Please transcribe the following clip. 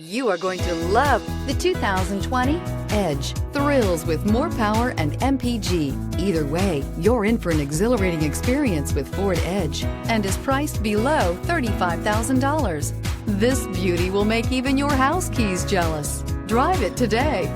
You are going to love the 2020 Edge. Thrills with more power and MPG. Either way, you're in for an exhilarating experience with Ford Edge and is priced below $35,000. This beauty will make even your house keys jealous. Drive it today.